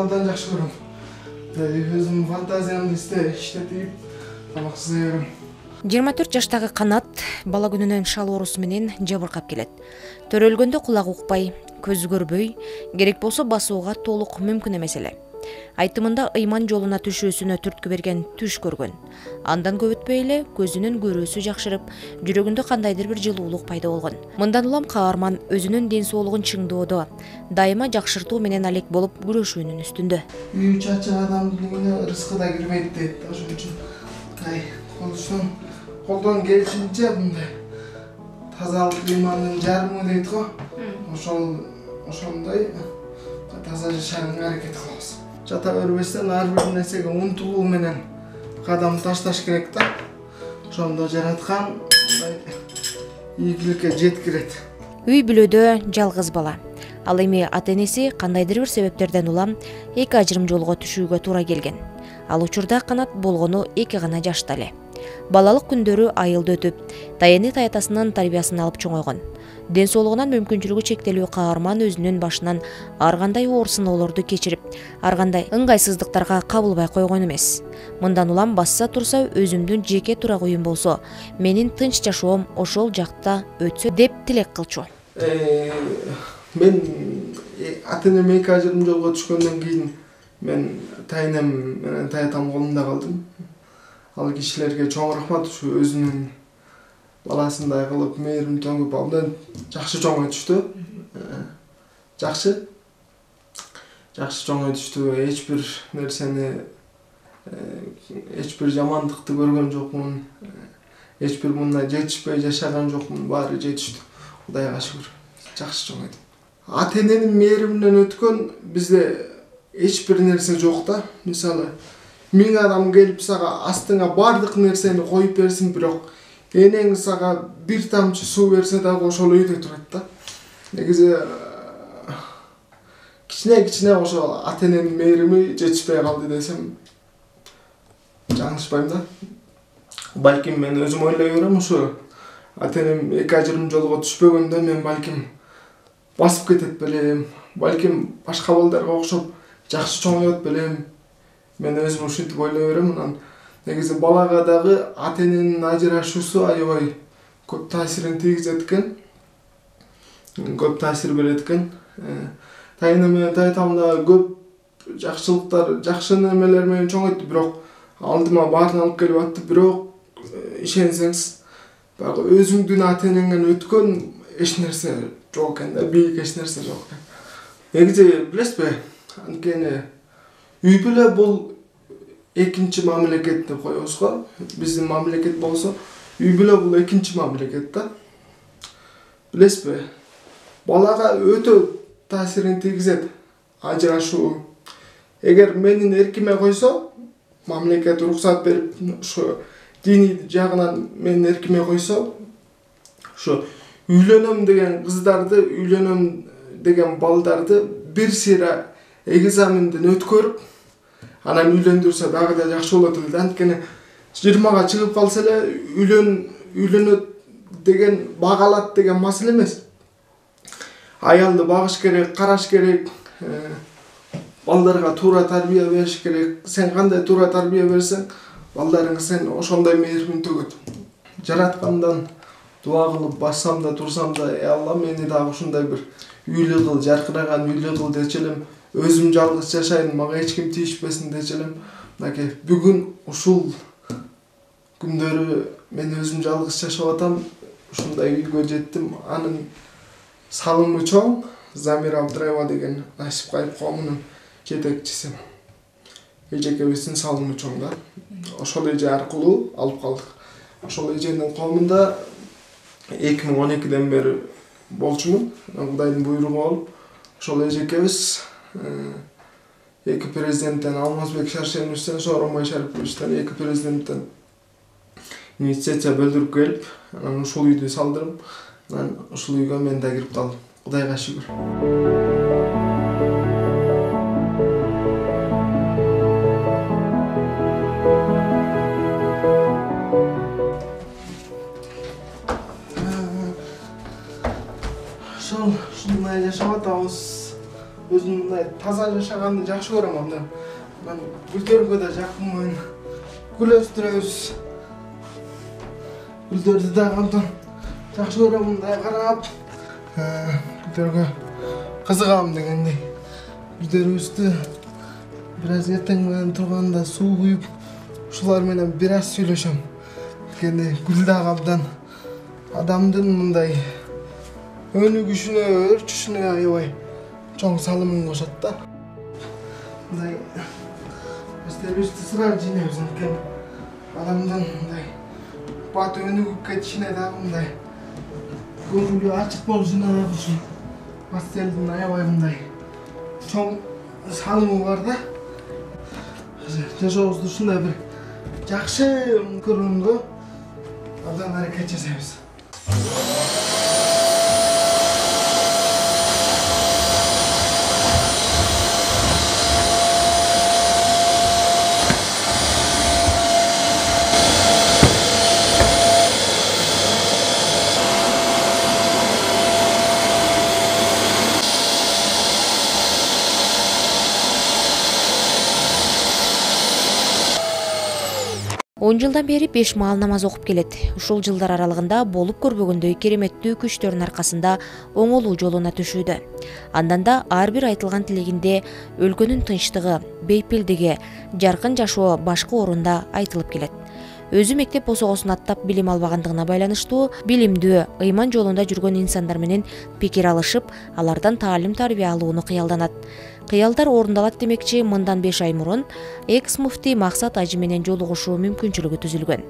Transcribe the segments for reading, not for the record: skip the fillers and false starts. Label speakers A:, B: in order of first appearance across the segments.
A: абдан жакшы көрөм. Өзүм фантазиямды иштетип тамаксыз берем.
B: 24 жаштагы Канат бала күнүнөн шал оорусу менен жабыркап келет. Төрөлгөндө кулагы укпай, көзү көрбөй, керек болсо басууга толук мүмкүн эмес эле. Айтымында ыйман жолуна түшүүсүнө түрткү берген түш көргөн. Андан көп өтпөй эле көзүнүн көрүүсү жакшырып, жүрөгүндө кандайдыр бир жылуулук пайда болгон. Мындан улам каарман өзүнүн ден соолугун чыңдоодо, дайыма жакшыртуу менен алек болуп күрөшүүнүн үстүндө.
A: Үй чача адамдын үйүнө рызкы да кирбейт дейт. Ошон үчүн колдон келишинче мындай тазалык ыймандын жарымы дейт го. Ошондой таза жашаганга аракет кылабыз. Жата бербестен ар бир нерсеге умтулуу менен кадам ташташ керек да. Ошондо жараткан ийгиликке жеткирет.
B: Үй бүлөдө жалгыз бала. Ал эми ата-энеси кандайдыр бир себептерден улам эки ажырым жолго түшүүгө туура келген. Ал учурда Канат болгону 2 гана жашта эле. Балалык күндөрү айылда өтүп, таяны таятасынын тарбиясын алып чоңойгон. Ден соолугунан мүмкүнчүлүгү чектелүү каарман өзүнүн башынан ар кандай оор сыноолорду кечирип, ар кандай ыңгайсыздыктарга кабылбай койгон эмес. Мындан улам басса турса өзүмдүн жеке турак үйүм болсо, менин тынч жашоом ошол жакта өтсө деп тилек кылчу.
A: Мен ата-энем 2 ажырым жолго түшкөндөн кийин мен тайнем менен таятам колунда калдым. Ал кишилерге чоң рахмат, ушу өзүнүн баласындай кылып мээрим төгүп абдан жакшы чоңойтушту. Жакшы чоңойтушту. Эч бир нерсени, эч бир жамандыкты көргөн жокмун. Эч бир мындай жетишпей жашаган жокмун. Баары жетиштүү. Кудайга шүгүр. Жакшы чоңойдум. Ата-эненин мээриминен өткөн бизде эч бир нерсе жок да. Мисалы 1000 адам келип сага астыңа бардык нерсени коюп берсин, бирок энең сага бир тамчы суу берсе дагы ошол үйдө турат да. Негизи кичине ошо ата-эненин мээрими жетишпей калды десем жаңылышпайм да. Балким мен өзүм ойлой берем, ушу ата-энем 2 ажырым жолго түшпөгөндө мен балким басып кетет белем, балким башка балдарга окшоп жакшы чоңоет белем. Мен өзүм ушинтип ойлой берем. Анан негизи балага дагы ата-эненин ажырашуусу аябай көп таасирин тийгизет экен. Көп таасир берет экен. Тайынем менен таятам да көп жакшылыктар, жакшы немелер менен чоңойтты, бирок алдыма баарын алып келип атты. Бирок ишенсеңиз, баягы өзүңдүн ата-энеңден өткөн эч нерсе жок экен да, бийик эч нерсе жок экен. Негизи билесизби, анткени үй бүлө бул экинчи мамлекет деп коебуз го. Биздин мамлекет болсо, үй бүлө бул экинчи мамлекет да. Билесизби, балага өтө таасирин тийгизет ажырашуу. Эгер менин эркиме койсо, мамлекет уруксат берип, ошо диний жагынан менин эркиме койсо, ошо үйлөнөм деген кыздарды, үйлөнөм деген балдарды бир сыйра экзаменден өткөрүп, анан үйлөндүрсө дагы да жакшы болот эле. Анткени 20га чыгып калса эле үйлөнөт деген багалат деген маселе эмес. Аялды багыш керек, караш керек, балдарга туура тарбия бериш керек. Сен кандай туура тарбия берсең, балдарыңа сен ошондой мээримин төгөт. Жараткандан дуа кылып бассам да турсам да, Алла мени дагы ушундай бир үйлүү кыл, жаркыраган үйлүү кыл дечи элем. Өзүм жалгыз жашайын, мага эч ким тийишпесин дечи элем. Мынакей бүгүн ушул күндөрү мен өзүм жалгыз жашап атам. Ушундай үйгө жеттим. Анын салымы чоң. Замира Абдраева деген Насипкаев коомунун жетекчиси. Эжекебиздин салымы чоң да. Ошол эже аркылуу алып калдык. Ошол эженин коомунда 2012ден бери болчумун. Кудайдын буйругу болуп, ошол эжекебиз эки президенттен, Алмазбек Шаршеновичтен, Сооронбай Шариповичтен, эки президенттен инициация бөлдүрүп келип, анан ушул үйдү салдырып, анан ушул үйгө мен да кирип калдым. Кудайга шүгүр. Ушундай жашап атабыз. Өзүм мындай таза жашаганды жакшы көрөм андан. Мен гүлдөргө да жакынмын. Гүл өстүрөбүз. Гүлдөрдү да андан жакшы көрөм мындай карап. Гүлдөргө кызыгам дегендей. Гүлдөрүбүздү бир аз эртең менен турганда суу куюп, ушулар менен бир аз сүйлөшөм. Дегенде гүл да абдан адамдын мындай өнүгүшүнө, өрчүшүнө аябай чоң салымын кошот да. Мындай өстөрүбүздү сырар жыйнайбыз анткени адамдын мындай бат өнүгүп кетишине да мындай көңүлү ачык болушуна да ушул пастелдин аябай мындай чоң салымы бар да. Жашообузду ушундай бир жакшы көргөнгө абдан аракет жасайбыз.
B: 10 жылдан бери 5 маал намаз окуп келет. Ушул жылдар аралыгында болуп көрбөгөндөй кереметтүү күчтөрдүн аркасында оңолуу жолуна түшүүдө. Андан да ар бир айтылган тилегинде өлкөнүн тынчтыгы, бейпилдиги, жаркын жашоо башкы орунда айтылып келет. Өзү мектеп босогосун аттап билим албагандыгына байланыштуу билимдүү, ыйман жолунда жүргөн инсандар менен пикир алышып, алардан таалим тарбия алууну кыялданат. Кыялдар орундалат демекчи, мындан 5 ай мурун экс-муфтий Максат ажы менен жолугушуу мүмкүнчүлүгү түзүлгөн.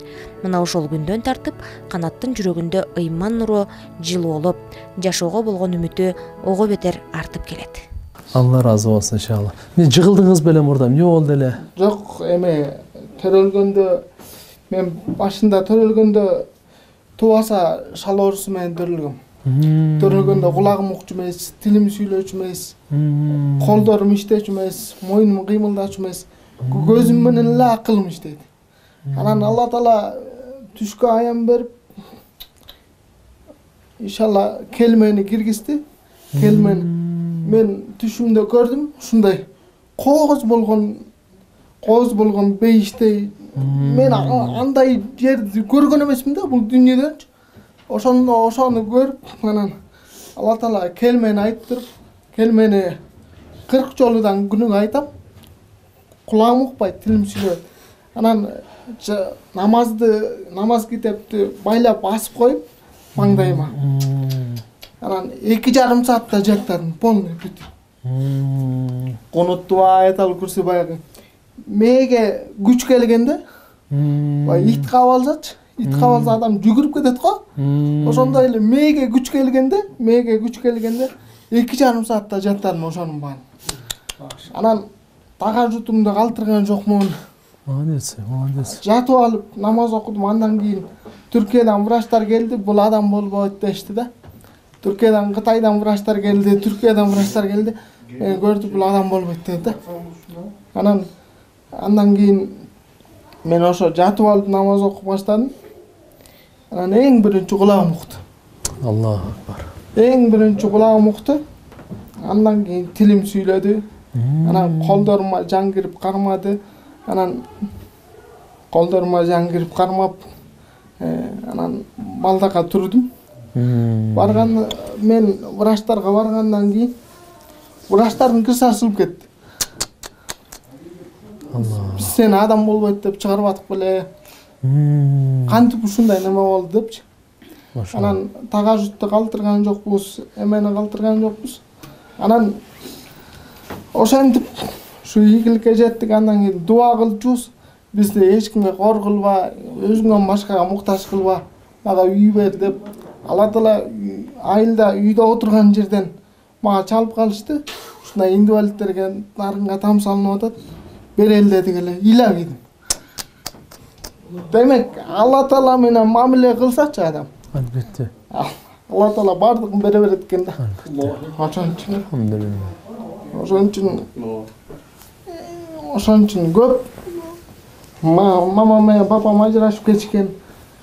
B: Мына ошол күндөн тартып канаттын жүрөгүндө ыйман нуру жылуулуп, жашоого болгон үмүтү ого бетер артып келет.
C: Алла разы болсун иншалла. Мен жыгылдыңыз беле мурда, эмне болду эле?
A: Жок, эме төрөлгөндө мен башында төрөлгөндө тубаса шал оорусу менен төрөлгөм. Төрөлгөндө кулагым укчу эмес, тилим сүйлөчү эмес, колдорум иштечү эмес, мойнум кыймылдачу эмес, көзүм менен эле акылым иштейт. Анан Алла Таала түшкө аян берип, иншалла келмени киргизди. Келмен мен түшүмдө көрдүм, ушундай кооз болгон бейиштей. Мен андай жерди көргөн эмесмин да бул дүйнөдөнчү. Ошону көрүп, анан Алла Таала келмени айтып, келмени 40 жолудан күнүгө айтам. Кулагым укпайт, тилим сүйлөйт. Анан намаз китепти байлап асып коюп маңдайыма. Анан 2,5 саатта жаттадым, полный бүт. Конуттуу аятал курси баягы. Мээге күч келгенде, ит кабалсачы, ит кабалса адам жүгүрүп кетет го. Ошондой эле мээге күч келгенде 2,5 саатта жаттадым ошонун баарын. Анан тагажутумду калтырган жокмун.
C: Молодец.
A: Жатып алып намаз окудум. Андан кийин Түркиядан врачтар келди, бул адам болбойт дешти да. Түркиядан, Кытайдан врачтар келди, Мен көрдүм, бул адам болбойт деди да. Андан кийин мен ошо жатып алып намаз окуп баштадым. Анан эң биринчи кулагым укту.
C: Аллаху акбар.
A: Эң биринчи кулагым укту. Андан кийин тилим сүйлөдү. Анан колдорума жан кирип кармады. Анан балдакка турдум. Мен врачтарга баргандан кийин врачтардын кырсы ачылып кетти. Биз сени адам болбойт деп чыгарбадык беле. Кантип ушундай неме болду депчи. Анан тагажутты калтырган жокпуз, эмени калтырган жокпуз. Анан ошентип ушу ийгиликке жеттик. Андан кийин дуа кылчубуз. Бизди эч кимге кор кылба, өзүңдөн башкага муктаж кылба, мага үй бер деп. Алла Таала айылда үйдө отурган жерден мага чалып калышты. Ушундай инвалидтерге нарынга там салынып атат. Берели дедик эле, ыйлап едим. Демек, Алла Таала менен мамиле кылсачы адам.
C: Албетте.
A: Алла Таала бардыгын бере берет экен да. Ошон үчүн көп мама менен папам ажырашып кетишкен.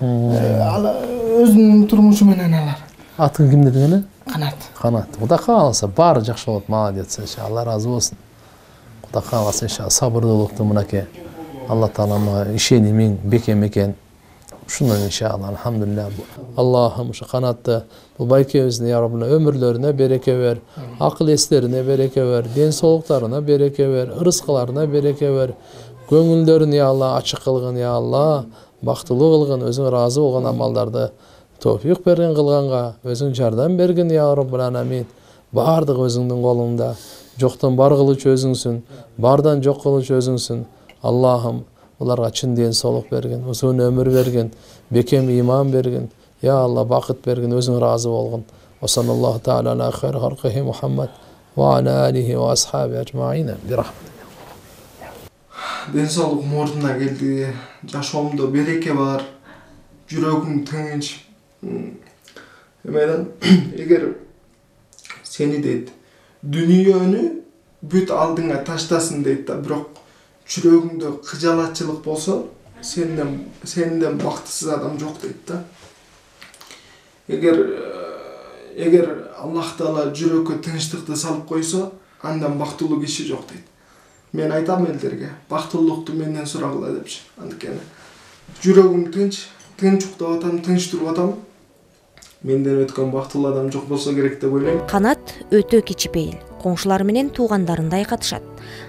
A: Өзүнүн турмушу менен алар.
C: Атын ким дедиң эле?
D: Канат.
C: Канат. Кудай кааласа баары жакшы болот. Молодец иншалла. Алла разы болсун. Кудай кааласа иншалла сабырдуулукту мынакей Алла Таалама ишенимиң бекем экен. Ушундан иншалла алхамдулилlah. Аллахым ушу канатты бул байкебиздин я Раббына өмүрлөрүнө береке бер, акыл эстерине береке бер, ден соолуктарына береке бер, ырыскыларына береке бер. Көңүлдөрүн я Алла ачык кылгын я Алла, бактылуу кылгын, өзүң ыраазы болгон амалдарды товфик берген кылганга өзүң жардам бергин я Раббул аламин. Бардык өзүңдүн колуңда. Жоктон бар кылуучу өзүңсүн, бардан жок кылуучу өзүңсүн. Аллахым уларга чын ден соолук бергин, узун өмүр бергин, бекем иман бергин. Ya Allah bakıt bergin, özün razı olgun. Ve sallallahu ta'ala ala khayr halqihi Muhammed ve ala alihi ve ashabi ecmaine bir rahmet.
A: Денсаулыгым ордуна келди, жашоомдо береке бар, жүрөгүм тынч. Эмеден эгер сени дейт, дүнүйөнү бүт алдыңа таштасын дейт да, бирок жүрөгүңдө кыжалатчылык болсо, сенден бактысыз адам жок дейт да. Эгер Аллах Таала жүрөккө тынчтыкты салып койсо, андан бактылуу киши жок дейт. Мен айтам элдерге, бактылуулукту менден сурагыла депчи. Анткени жүрөгүм тынч уктап атам, тынч туруп атам. Менден өткөн бактылуу адам жок болсо керек деп ойлойм.
B: Канат өтө кичипейил, коңшулары менен туугандарындай катышат.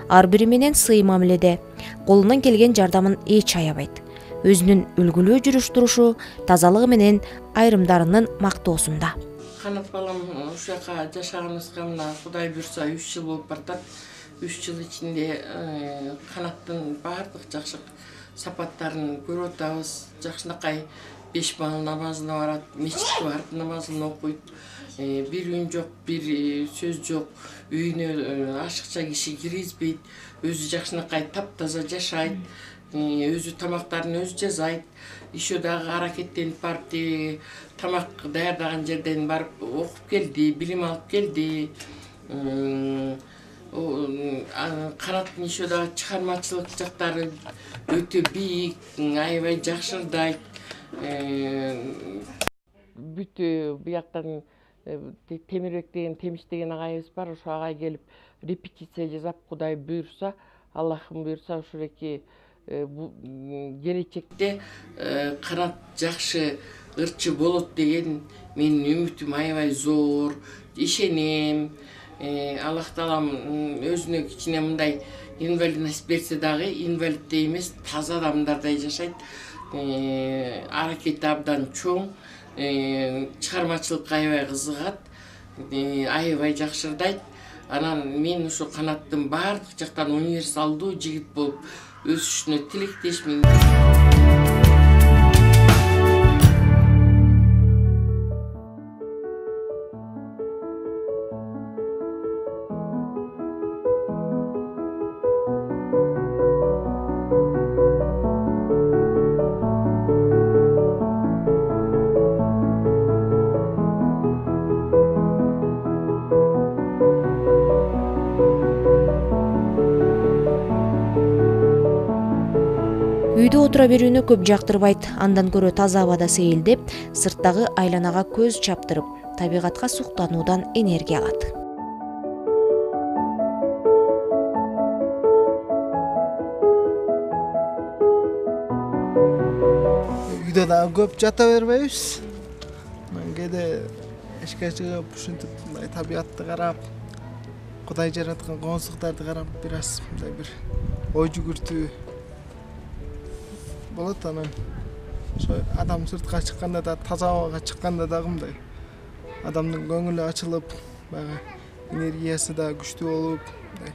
B: Ар бири менен сый мамиледе, колунан келген жардамын эч аябайт. Өзүнүн үлгүлүү жүрүш турушу, тазалыгы менен айрымдарынын мактоосунда.
D: Канат балам ушу жака жашаганыбызга мына Кудай буйрса 3 жыл болуп баратат. 3 жыл ичинде канаттын баардык жакшы сапаттарын көрүп атабыз. Жакшынакай 5 бал намазына барат, мечитке барып намазын окуйт. Bir ün жок, bir сөз жок, үйүнө ашыкча киши киргизбейт, өзү жакшынакай таптаза жашайт, өзү тамактарын өзү жасайт. Еще дагы аракеттенип барып, тамак даярдаган жерден барып окуп келди, билим алып келди. Канаттын еще дагы чыгармачылык жактары өтө бийик, аябай жакшырдайт. Бүт бияктан Темирбек деген Темиш деген агайыбыз бар, ошо агай келип репетиция жасап, Кудай буйрса, Аллахым буйрса, ушуреки келечекте канат жакшы ырчы болот деген менин үмүтүм аябай зор, ишенем. Аллах Таалам өзүнө кичине мындай инвалидность берсе дагы инвалиддей эмес, таза адамдардай жашайт. Аракети абдан чоң, чыгармачылыкка аябай кызыгат, аябай жакшырдайт. Анан мен ушу канаттын баардык жактан универсалдуу жигит болуп өсүшүнө тилектешмин.
B: Үйдө отура берүүнү көп жактырбайт, андан көрө таза абада сейилдеп, сырттагы айланага көз чаптырып, табигатка суктануудан энергия алат.
A: Үйдө дагы көп жата бербейбиз. Кээде эшикке чыгып, ушинтип мындай табиятты карап, Кудай жараткан коңсуктарды карап, бир аз мындай бир ой жүгүртүү болот. Анан ошо адам сыртка чыкканда да, таза абага чыкканда дагы мындай адамдын көңүлү ачылып, баягы энергиясы да күчтүү болуп, мындай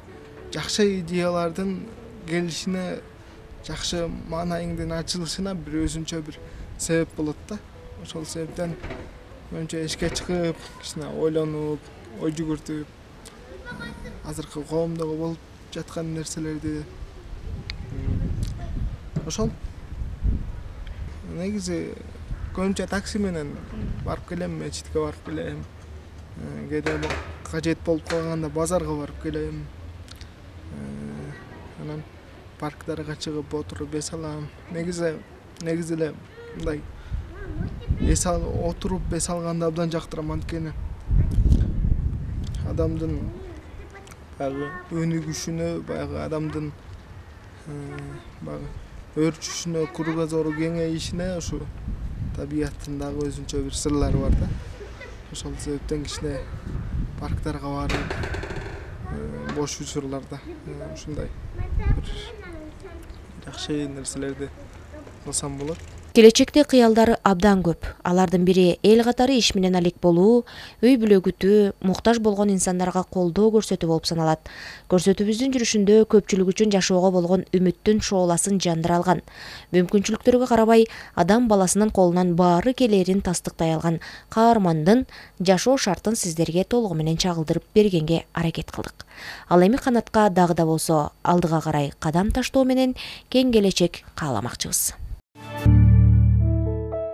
A: жакшы идеялардын келишине, жакшы маанайыңдын ачылышына бир өзүнчө бир себеп болот да. Ошол себептен менимче эшикке чыгып, кичине ойлонуп, ой жүгүртүп, азыркы коомдогу болуп жаткан нерселерди ошол негизи көбүнчө такси менен барып келем, мечитке барып келем. Кээде кажет болуп калганда базарга барып келем. Анан парктарга чыгып отуруп эс алам. Негизи эле мындай отуруп эс алганды абдан жактырам, анткени адамдын баягы өнүгүшүнө, баягы адамдын баягы өрчүшүнө, кругозору кеңейишине ушу табияттын дагы өзүнчө бир сырлары бар да. Ошол себептен кичине парктарга барып, бош учурларда ушундай бир жакшы нерселерди кылсам болот.
B: Келечекте кыялдары абдан көп. Алардын бири эл катары иш менен алек болуу, үй бүлө күтүү, муктаж болгон инсандарга колдоо көрсөтүү болуп саналат. Көрсөтүүбүздүн жүрүшүндө көпчүлүк үчүн жашоого болгон үмүттүн шооласын жандыра алган. Мүмкүнчүлүктөргө карабай, адам баласынын колунан баары келерин тастыктай алган каармандын жашоо шартын сиздерге толугу менен чагылдырып бергенге аракет кылдык. Ал эми канатка дагы да болсо алдыга карай кадам таштоо менен кең келечек кааламакчыбыз.